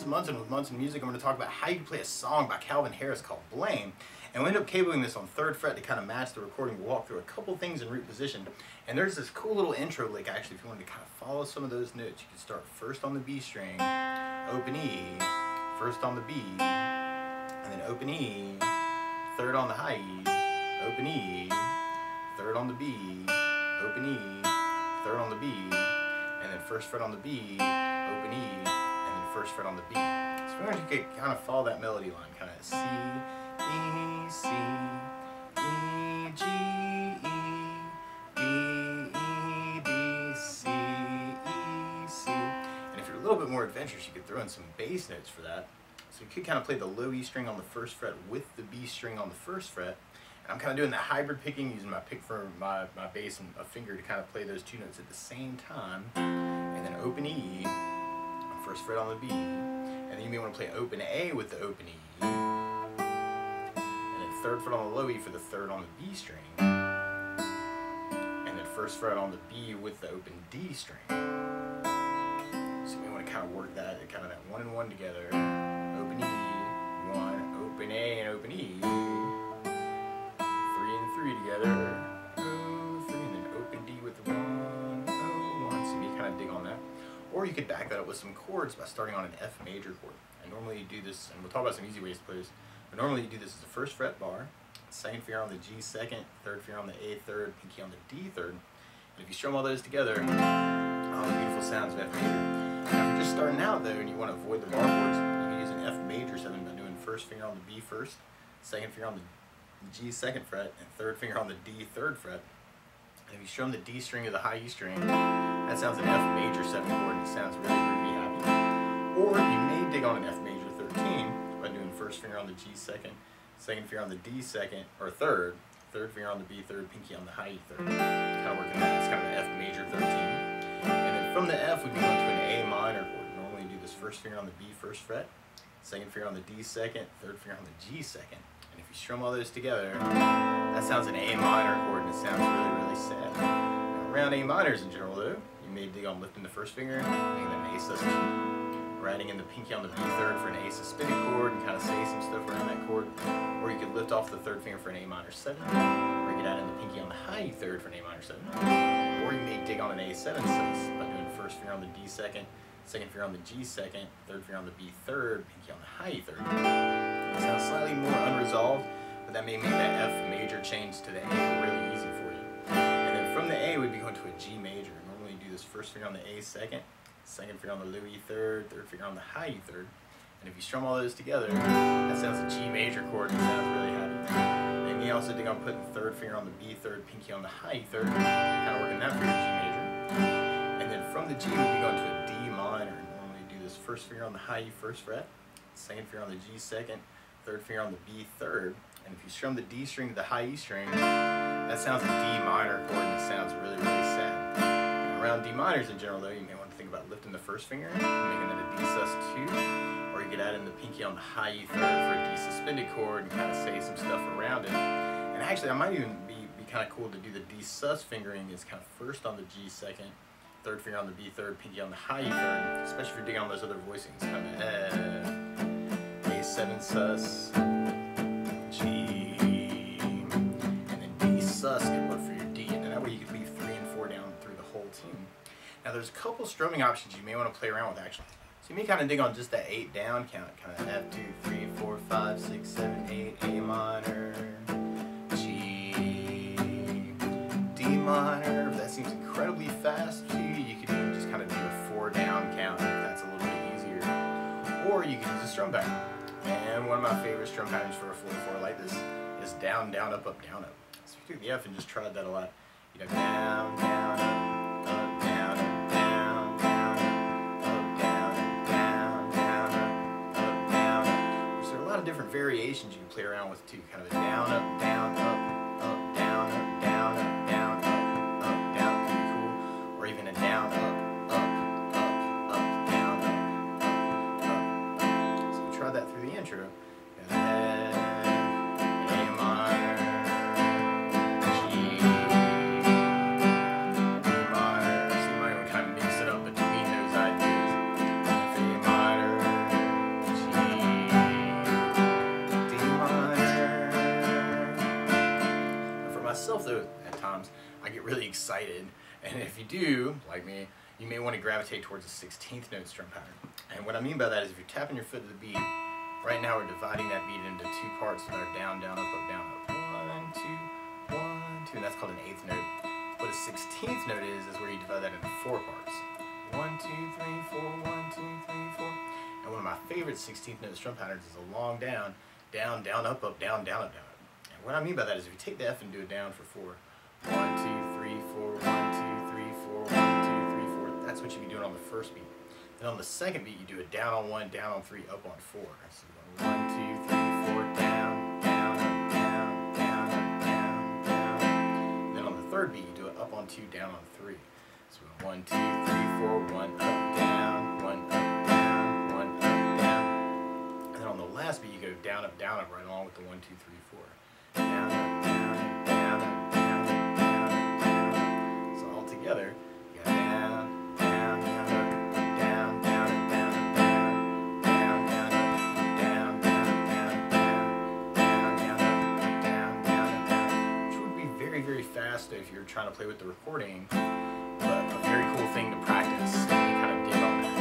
and Munson with Munson Music. I'm going to talk about how you play a song by Calvin Harris called Blame. And we end up cabling this on 3rd fret to kind of match the recording. We'll walk through a couple things in root position. And there's this cool little intro lick, actually, if you wanted to kind of follow some of those notes. You can start first on the B string, open E, first on the B, and then open E, 3rd on the high E, open E, 3rd on the B, open E, 3rd on the B, and then 1st fret on the B, open E, and then 1st fret on the B. So we're going to kind of follow that melody line, kind of C, E, C, E, G, E, B, E, B, C, E, C. And if you're a little bit more adventurous, you could throw in some bass notes for that. So you could kind of play the low E string on the 1st fret with the B string on the 1st fret. And I'm kind of doing that hybrid picking, using my pick for my bass and a finger to kind of play those two notes at the same time. And then open E, 1st fret on the B. And then you may want to play open A with the open E. And then 3rd fret on the low E for the 3rd on the B string. And then 1st fret on the B with the open D string. So you may want to kind of work that, kind of that 1 and 1 together. Open E, 1, open A, and open E. 3 and 3 together. Oh, 3, and then open D with the 1, oh, 1. So you may kind of dig on that. Or you could back that up with some chords by starting on an F major chord. And normally you do this, and we'll talk about some easy ways to play this, but normally you do this as a 1st fret bar, 2nd finger on the G 2nd, 3rd finger on the A 3rd, pinky on the D 3rd. And if you strum all those together, all the beautiful sounds of F major. Now if you're just starting out though, and you want to avoid the bar chords, you can use an F major 7 by doing 1st finger on the B 1st, 2nd finger on the G 2nd fret, and 3rd finger on the D 3rd fret. And if you strum the D string to the high E string, that sounds an F major 7 chord, and it sounds really groovy happy. Or you may dig on an F major 13 by doing 1st finger on the G 2nd, 2nd finger on the D 2nd, or 3rd, 3rd finger on the B 3rd, pinky on the high E 3rd. Kind of working that, it's kind of an F major 13. And then from the F, we'd be going to an A minor chord. Normally you do this 1st finger on the B 1st fret, 2nd finger on the D 2nd, 3rd finger on the G 2nd. And if you strum all those together, that sounds an A minor chord, and it sounds really, really sad. Now, around A minors in general though, you may dig on lifting the 1st finger, making an A sus, riding in the pinky on the B 3rd for an A suspended chord and kind of say some stuff around that chord. Or you could lift off the 3rd finger for an A minor 7, break it out in the pinky on the high 3rd for an A minor 7. Or you may dig on an A 7 sus by doing 1st finger on the D 2nd, 2nd finger on the G 2nd, 3rd finger on the B 3rd, pinky on the high 3rd. It sounds slightly more unresolved, but that may make that F major change to the A really easy for you. And then from the A, we'd be going to a G major. Normally you do this 1st finger on the A 2nd, 2nd finger on the low E 3rd, 3rd finger on the high E 3rd. And if you strum all those together, that sounds a G major chord and sounds really happy. And you also dig on putting 3rd finger on the B 3rd, pinky on the high E 3rd, kind of working that for your G major. And then from the G, we'd be going to a D minor. Normally you do this 1st finger on the high E 1st fret, 2nd finger on the G 2nd, 3rd finger on the B 3rd, and if you strum the D string to the high E string, that sounds a D minor chord, and it sounds really, really sad. And around D minors in general though, you may want to think about lifting the 1st finger, and making that a D sus 2, or you could add in the pinky on the high E 3rd for a D suspended chord and kind of say some stuff around it. And actually, I might even be kind of cool to do the D sus fingering is kind of 1st on the G 2nd, 3rd finger on the B 3rd, pinky on the high E 3rd, especially if you're digging on those other voicings, kind of A 7 sus, G, and then D sus can work for your D, and then that way you can leave 3 and 4 down through the whole tune. Now there's a couple strumming options you may want to play around with actually. So you may kind of dig on just that 8 down count, kind of F 2, 3, 4, 5, 6, 7, 8, A minor, G, D minor. If that seems incredibly fast to you, you could even just kind of do a 4 down count if that's a little bit easier. Or you can use a strum pattern. And one of my favorite strum patterns for a 4/4 like this is down, down, up, down, up. So if you do the F and just tried that a lot, you know, down, down, up, down, up, down, down, up, down, down, down, up, down, up. So there are a lot of different variations you can play around with too. Kind of a down, up, down, up, down, up, down, up, down, up, down. Could be cool. Or even a down, up. That through the intro. A minor, G, D minor. So you might want to kind of mix it up between those ideas. A minor, myself though, at times, I get really excited, and if you do, like me, you may want to gravitate towards a 16th note strum pattern. And what I mean by that is if you're tapping your foot to the beat, right now we're dividing that beat into two parts that are down, down, up, down, up. 1, 2, 1, 2, and that's called an 8th note. What a 16th note is where you divide that into 4 parts. 1, 2, 3, 4, 1, 2, 3, 4. And one of my favorite 16th note strum patterns is a long down, down, down, up, down, down, up, down, up. And what I mean by that is if you take the F and do it down for 4, 1, 2, 3, 4, 1, 2, 3, 4, 1, 2, 3, 4. That's what you'd be doing on the first beat. Then on the second beat, you do it down on 1, down on 3, up on 4. So 1, 2, 3, 4, down, down, up, down, down, up, down, down. And then on the third beat, you do it up on 2, down on 3. So 1, 2, 3, 4, 1, up, down, 1, up, down, 1, up, down. And then on the last beat, you go down, up, right along with the 1, 2, 3, 4. Down, up, down, up, down, up, down, up, down, up, down. So all together, you got down, down, down, up, down, down, up, down, up, down, down, down, up, down, down, down, down, down, down, up, down, down, up, down. Which would be very, very fast if you're trying to play with the recording, but a very cool thing to practice. You kind of dig on that.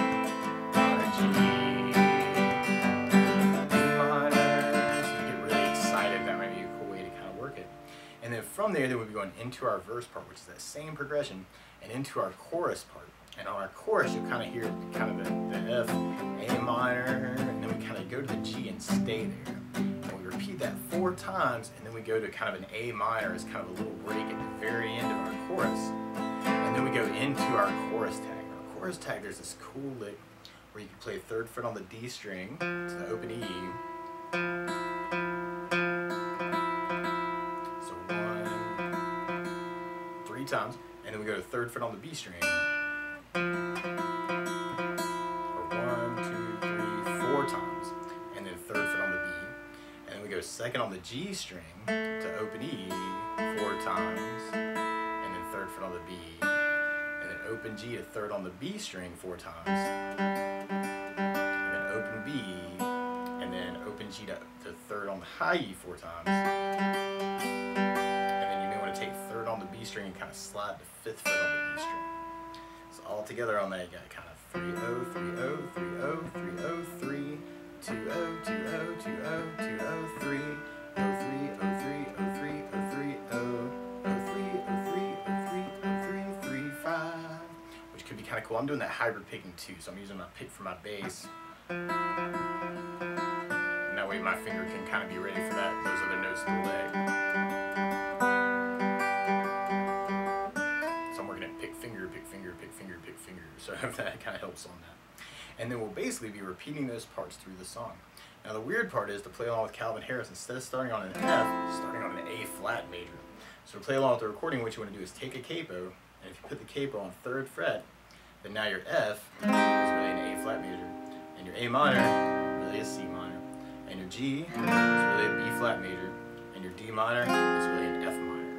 And then from there, we'll be going into our verse part, which is that same progression, and into our chorus part. And on our chorus, you'll kind of hear kind of the F, A minor, and then we kind of go to the G and stay there. And we repeat that 4 times, and then we go to kind of an A minor as kind of a little break at the very end of our chorus. And then we go into our chorus tag. Our chorus tag, there's this cool lick where you can play 3rd fret on the D string to the open E. 3 times, and then we go to 3rd fret on the B string. Or 1, 2, 3, 4 times, and then 3rd fret on the B. And then we go 2nd on the G string to open E 4 times, and then 3rd fret on the B. And then open G to 3rd on the B string 4 times. And then open B, and then open G to 3rd on the high E 4 times. Take 3rd on the B string and kind of slide the 5th fret on the B string. So all together on that, you got kind of 3 0 3 0 3 0 3 0 3 2 0 2 0 2 0 2 0 3 0 3 0 3 0 3 0 3 0 0 3 0 3 0 3 3 5, which could be kind of cool. I'm doing that hybrid picking too, so I'm using my pick for my bass. And that way my finger can kind of be ready for those other notes of the leg. So that kind of helps on that. And then we'll basically be repeating those parts through the song. Now the weird part is to play along with Calvin Harris, instead of starting on an F, starting on an A flat major. So to play along with the recording, what you want to do is take a capo, and if you put the capo on 3rd fret, then now your F is really an A flat major, and your A minor really a C minor, and your G is really a B flat major, and your D minor is really an F minor.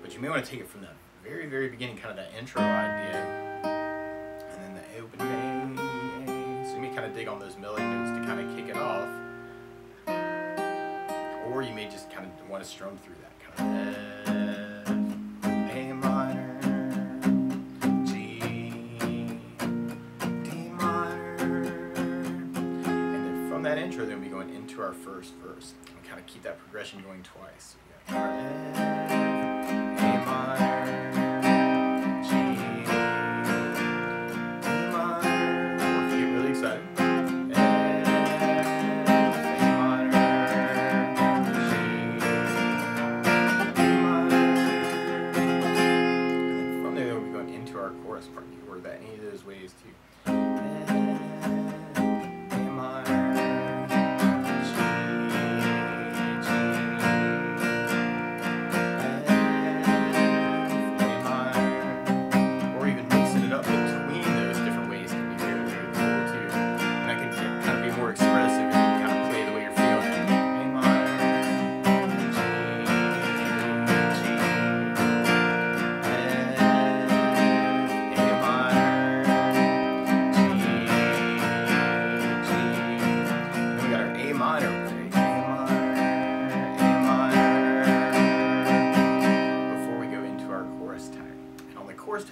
But you may want to take it from the very, very beginning, kind of that intro idea. So you may kind of dig on those melody notes to kind of kick it off, or you may just kind of want to strum through that kind of F, A minor, G, D minor, and then from that intro, then we'll be going into our first verse and kind of keep that progression going twice. So we got F, A minor.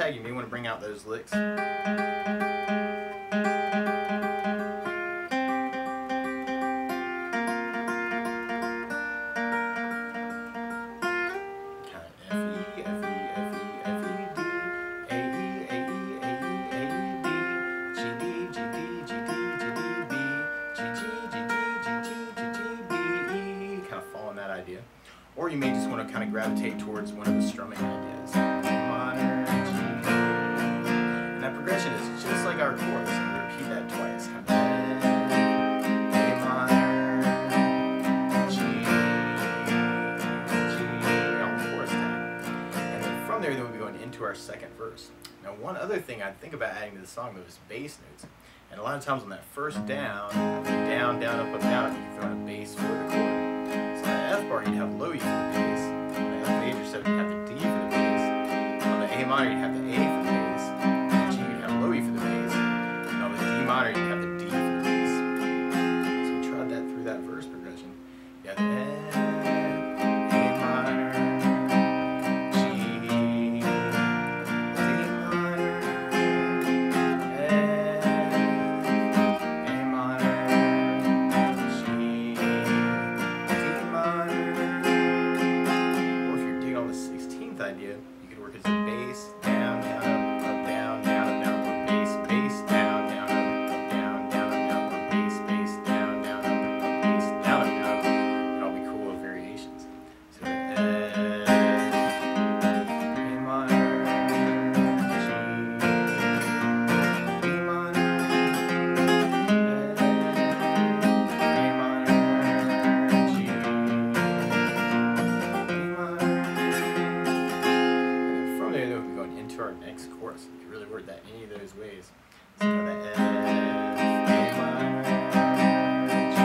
tag, you may want to bring out those licks. Or you may just want to kind of gravitate towards one of the strumming ideas. A minor, G. And that progression is just like our chords. I'm going to repeat that twice. Kind of A minor, G, on the chorus tag. And then from there, we'll be going into our second verse. Now, one other thing I think about adding to the song, though, is bass notes. And a lot of times on that first down, down, down, up, you can throw in a bass for the chord. So on the F bar, you'd have low E for the bass. On the F major 7, you'd have the D for the bass. On the A minor, you'd have the A for the bass. On the G, you'd have low E for the bass. And on the D minor, you'd have the D for the bass. So we tried that through that verse progression. You have the F, A minor, G, D minor, F, A minor, G. Idea, you could work as a bass, down, down, up, down, down, up, down, or bass, bass, down, down, up, down, down, up, down, or bass, bass, down, down, up, bass, down, up, down. It'd all be cool with variations. So A minor, G, D minor, A minor, G, D minor. We'll be going into our next chorus. You can really word that any of those ways. So the F, A minor, G,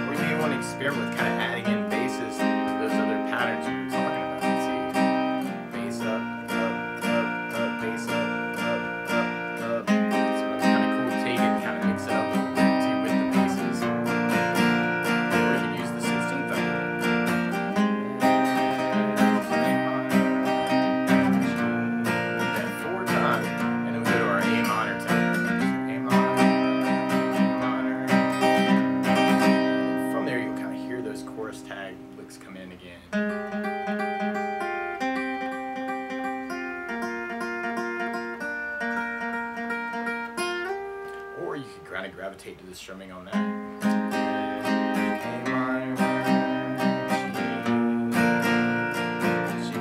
or you may want to experiment with kind of adding in basses to those other patterns we were talking about. Let's see, bass up, bass up, up. So it's kind of cool to take it and kind of mix it up a little bit too with the basses. Or you can use the 16th idea. Tag licks come in again. Or you could kind of gravitate to the strumming on that. A minor, G, G, F, A minor, G.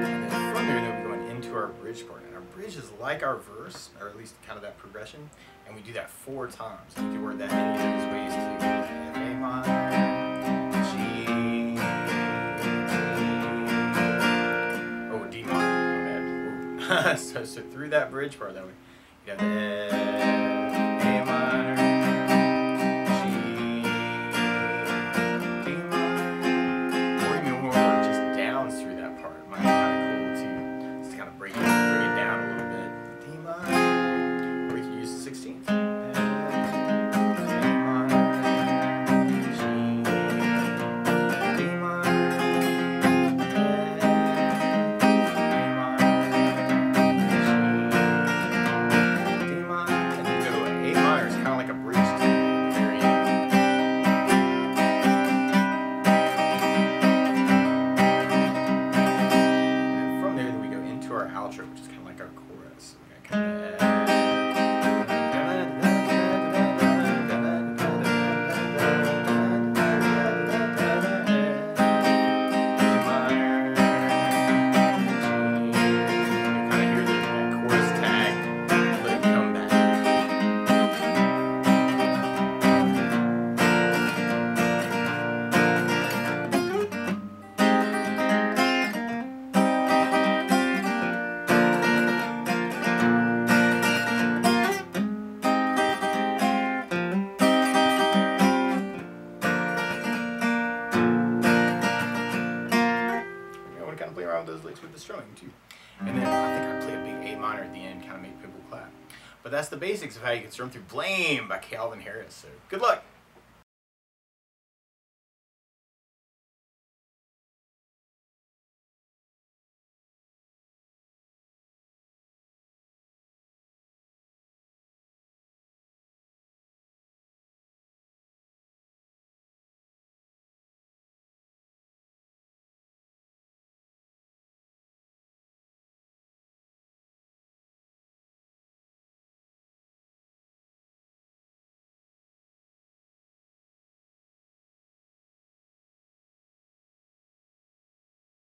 And then from there, they'll be going into our bridge part. Bridge is like our verse, or at least kind of that progression, and we do that 4 times. You can word that any of those ways too. F, A minor, G, oh, D minor, my bad. so through that bridge part that way, you have the F, A minor, G, D minor, or you can work just downs through that part. It might be kind of cool too. Just kind of break it down a little bit. D minor, or you can use the 16th. F, A minor, G, D minor, F, A minor, G, D minor, and then go to an A minor. It's kind of like a bridge to the very end. Our outro, which is kind of like our chorus. We're gonna kind of hear that chorus tag, let it come back. Those licks with the strumming too. And then I think I play a big A minor at the end, kind of make people clap. But that's the basics of how you can strum through Blame by Calvin Harris. So good luck.